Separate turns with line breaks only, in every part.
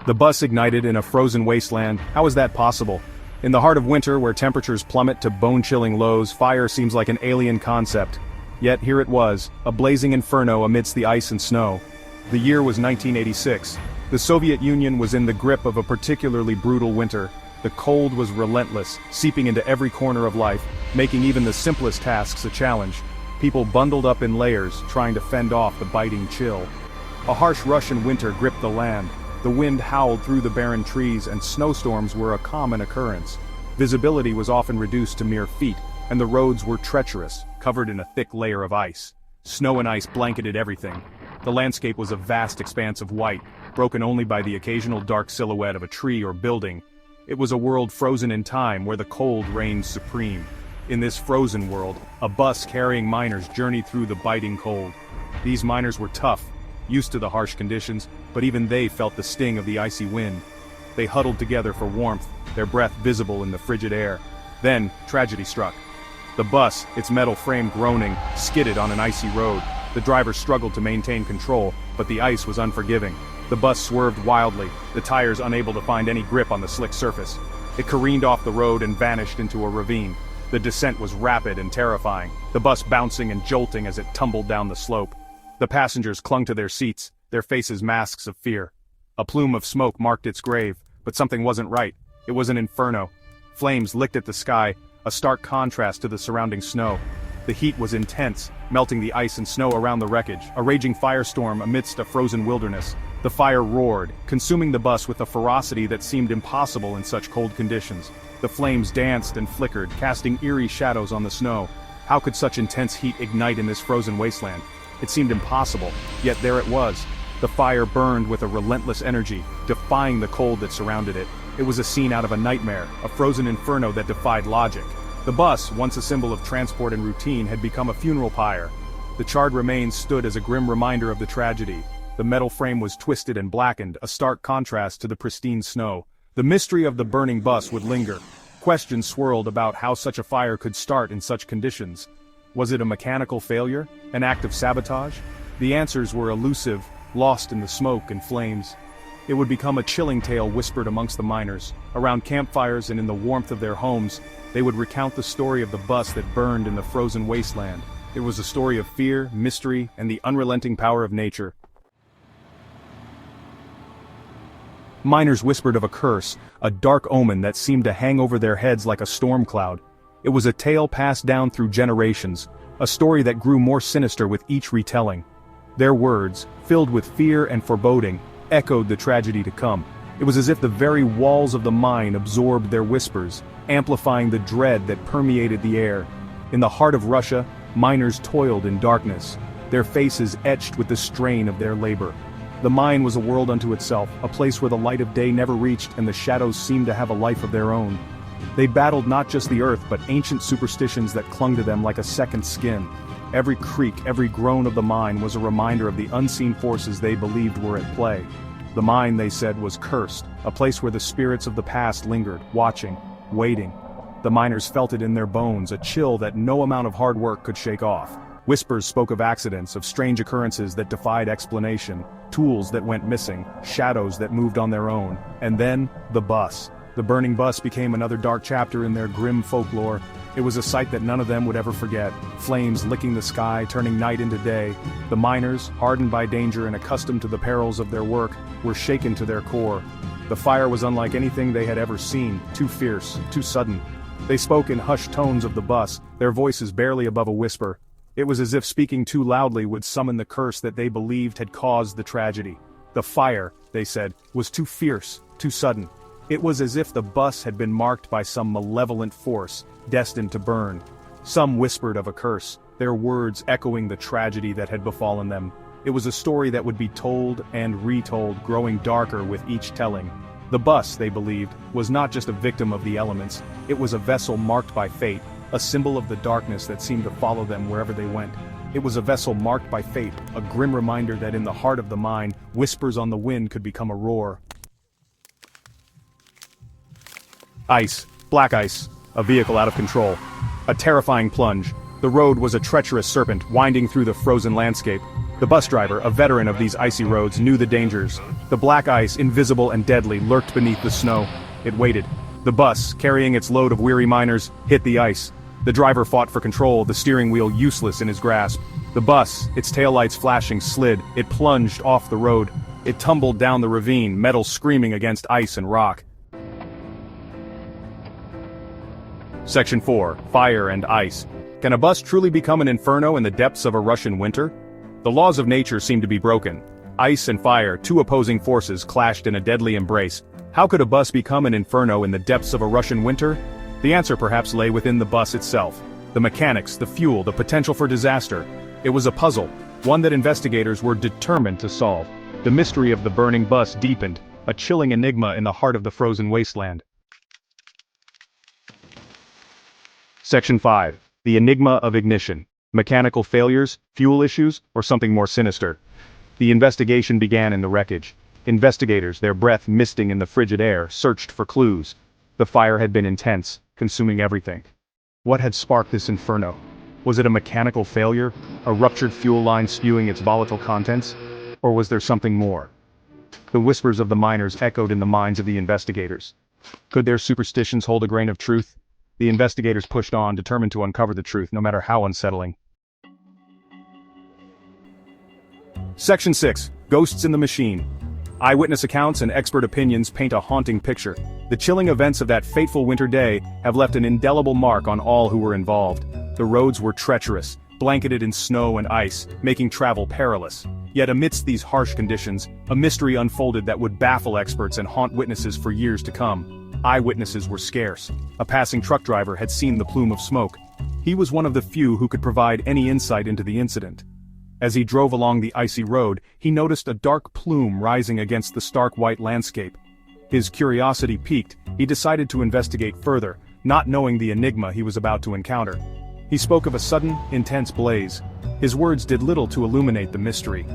The bus ignited in a frozen wasteland. How is that possible? In the heart of winter, where temperatures plummet to bone-chilling lows, fire seems like an alien concept. Yet here it was, a blazing inferno amidst the ice and snow. The year was 1986. The Soviet Union was in the grip of a particularly brutal winter. The cold was relentless, seeping into every corner of life, making even the simplest tasks a challenge. People bundled up in layers, trying to fend off the biting chill. A harsh Russian winter gripped the land. The wind howled through the barren trees, and snowstorms were a common occurrence. Visibility was often reduced to mere feet, and the roads were treacherous, covered in a thick layer of ice. Snow and ice blanketed everything. The landscape was a vast expanse of white, broken only by the occasional dark silhouette of a tree or building. It was a world frozen in time where the cold reigned supreme. In this frozen world, a bus carrying miners journeyed through the biting cold. These miners were tough, used to the harsh conditions, but even they felt the sting of the icy wind. They huddled together for warmth, their breath visible in the frigid air. Then, tragedy struck. The bus, its metal frame groaning, skidded on an icy road. The driver struggled to maintain control, but the ice was unforgiving. The bus swerved wildly, the tires unable to find any grip on the slick surface. It careened off the road and vanished into a ravine. The descent was rapid and terrifying, the bus bouncing and jolting as it tumbled down the slope. The passengers clung to their seats, their faces masks of fear. A plume of smoke marked its grave, but something wasn't right. It was an inferno. Flames licked at the sky, a stark contrast to the surrounding snow. The heat was intense, melting the ice and snow around the wreckage, a raging firestorm amidst a frozen wilderness. The fire roared, consuming the bus with a ferocity that seemed impossible in such cold conditions. The flames danced and flickered, casting eerie shadows on the snow. How could such intense heat ignite in this frozen wasteland? It seemed impossible, yet there it was. The fire burned with a relentless energy, defying the cold that surrounded it. It was a scene out of a nightmare, a frozen inferno that defied logic. The bus, once a symbol of transport and routine, had become a funeral pyre. The charred remains stood as a grim reminder of the tragedy. The metal frame was twisted and blackened, a stark contrast to the pristine snow. The mystery of the burning bus would linger. Questions swirled about how such a fire could start in such conditions. Was it a mechanical failure? An act of sabotage? The answers were elusive, lost in the smoke and flames. It would become a chilling tale whispered amongst the miners. Around campfires and in the warmth of their homes, they would recount the story of the bus that burned in the frozen wasteland. It was a story of fear, mystery, and the unrelenting power of nature. Miners whispered of a curse, a dark omen that seemed to hang over their heads like a storm cloud. It was a tale passed down through generations, a story that grew more sinister with each retelling. Their words, filled with fear and foreboding, echoed the tragedy to come. It was as if the very walls of the mine absorbed their whispers, amplifying the dread that permeated the air. In the heart of Russia, miners toiled in darkness, their faces etched with the strain of their labor. The mine was a world unto itself, a place where the light of day never reached and the shadows seemed to have a life of their own. They battled not just the earth but ancient superstitions that clung to them like a second skin. Every creak, every groan of the mine was a reminder of the unseen forces they believed were at play. The mine, they said, was cursed, a place where the spirits of the past lingered, watching, waiting. The miners felt it in their bones, a chill that no amount of hard work could shake off. Whispers spoke of accidents, of strange occurrences that defied explanation, tools that went missing, shadows that moved on their own. And then, the bus. The burning bus became another dark chapter in their grim folklore. It was a sight that none of them would ever forget, flames licking the sky, turning night into day. The miners, hardened by danger and accustomed to the perils of their work, were shaken to their core. The fire was unlike anything they had ever seen, too fierce, too sudden. They spoke in hushed tones of the bus, their voices barely above a whisper. It was as if speaking too loudly would summon the curse that they believed had caused the tragedy. The fire, they said, was too fierce, too sudden. It was as if the bus had been marked by some malevolent force, destined to burn. Some whispered of a curse, their words echoing the tragedy that had befallen them. It was a story that would be told and retold, growing darker with each telling. The bus, they believed, was not just a victim of the elements, it was a vessel marked by fate, a symbol of the darkness that seemed to follow them wherever they went. It was a vessel marked by fate, a grim reminder that in the heart of the mine, whispers on the wind could become a roar. Ice, black ice, a vehicle out of control. A terrifying plunge. The road was a treacherous serpent winding through the frozen landscape. The bus driver, a veteran of these icy roads, knew the dangers. The black ice, invisible and deadly, lurked beneath the snow. It waited. The bus, carrying its load of weary miners, hit the ice. The driver fought for control, the steering wheel useless in his grasp. The bus, its taillights flashing, slid. It plunged off the road. It tumbled down the ravine, metal screaming against ice and rock. Section 4. Fire and Ice. Can a bus truly become an inferno in the depths of a Russian winter? The laws of nature seem to be broken. Ice and fire, two opposing forces, clashed in a deadly embrace. How could a bus become an inferno in the depths of a Russian winter? The answer perhaps lay within the bus itself. The mechanics, the fuel, the potential for disaster. It was a puzzle, one that investigators were determined to solve. The mystery of the burning bus deepened, a chilling enigma in the heart of the frozen wasteland. Section 5. The Enigma of Ignition. Mechanical failures, fuel issues, or something more sinister. The investigation began in the wreckage. Investigators, their breath misting in the frigid air, searched for clues. The fire had been intense, consuming everything. What had sparked this inferno? Was it a mechanical failure, a ruptured fuel line spewing its volatile contents? Or was there something more? The whispers of the miners echoed in the minds of the investigators. Could their superstitions hold a grain of truth? The investigators pushed on, determined to uncover the truth, no matter how unsettling. Section 6. Ghosts in the Machine. Eyewitness accounts and expert opinions paint a haunting picture. The chilling events of that fateful winter day have left an indelible mark on all who were involved. The roads were treacherous, blanketed in snow and ice, making travel perilous. Yet amidst these harsh conditions, a mystery unfolded that would baffle experts and haunt witnesses for years to come. Eyewitnesses were scarce. A passing truck driver had seen the plume of smoke. He was one of the few who could provide any insight into the incident. As he drove along the icy road, he noticed a dark plume rising against the stark white landscape. His curiosity piqued, he decided to investigate further, not knowing the enigma he was about to encounter. He spoke of a sudden, intense blaze. His words did little to illuminate the mystery.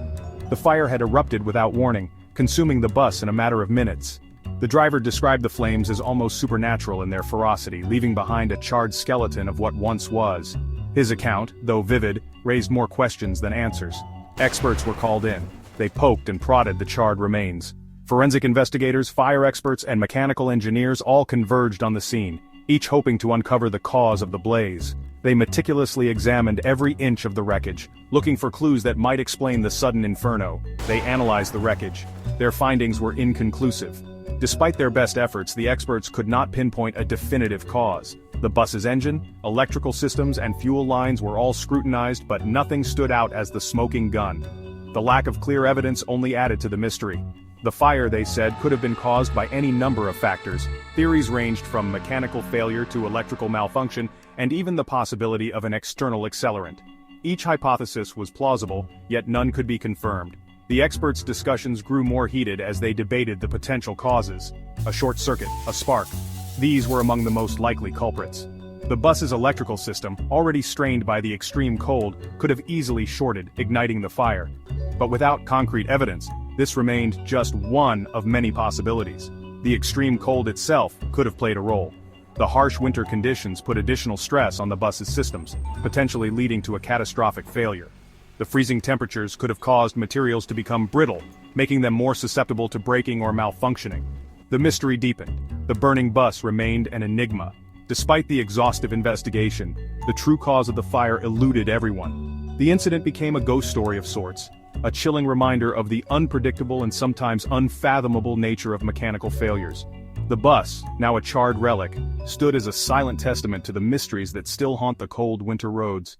The fire had erupted without warning, consuming the bus in a matter of minutes. The driver described the flames as almost supernatural in their ferocity, leaving behind a charred skeleton of what once was. His account, though vivid, raised more questions than answers. Experts were called in. They poked and prodded the charred remains. Forensic investigators, fire experts, and mechanical engineers all converged on the scene, each hoping to uncover the cause of the blaze. They meticulously examined every inch of the wreckage, looking for clues that might explain the sudden inferno. They analyzed the wreckage. Their findings were inconclusive. Despite their best efforts, the experts could not pinpoint a definitive cause. The bus's engine, electrical systems, and fuel lines were all scrutinized, but nothing stood out as the smoking gun. The lack of clear evidence only added to the mystery. The fire, they said, could have been caused by any number of factors. Theories ranged from mechanical failure to electrical malfunction, and even the possibility of an external accelerant. Each hypothesis was plausible, yet none could be confirmed. The experts' discussions grew more heated as they debated the potential causes. A short circuit, a spark. These were among the most likely culprits. The bus's electrical system, already strained by the extreme cold, could have easily shorted, igniting the fire. But without concrete evidence, this remained just one of many possibilities. The extreme cold itself could have played a role. The harsh winter conditions put additional stress on the bus's systems, potentially leading to a catastrophic failure. The freezing temperatures could have caused materials to become brittle, making them more susceptible to breaking or malfunctioning. The mystery deepened. The burning bus remained an enigma. Despite the exhaustive investigation, the true cause of the fire eluded everyone. The incident became a ghost story of sorts, a chilling reminder of the unpredictable and sometimes unfathomable nature of mechanical failures. The bus, now a charred relic, stood as a silent testament to the mysteries that still haunt the cold winter roads.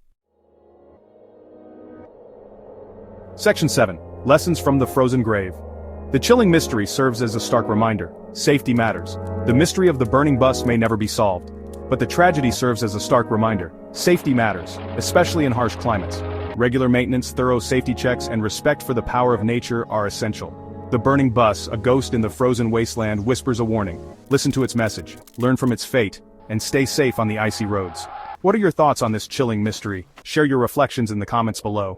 Section 7. Lessons from the Frozen Grave. The chilling mystery serves as a stark reminder. Safety matters. The mystery of the burning bus may never be solved. But the tragedy serves as a stark reminder. Safety matters, especially in harsh climates. Regular maintenance, thorough safety checks, and respect for the power of nature are essential. The burning bus, a ghost in the frozen wasteland, whispers a warning. Listen to its message, learn from its fate, and stay safe on the icy roads. What are your thoughts on this chilling mystery? Share your reflections in the comments below.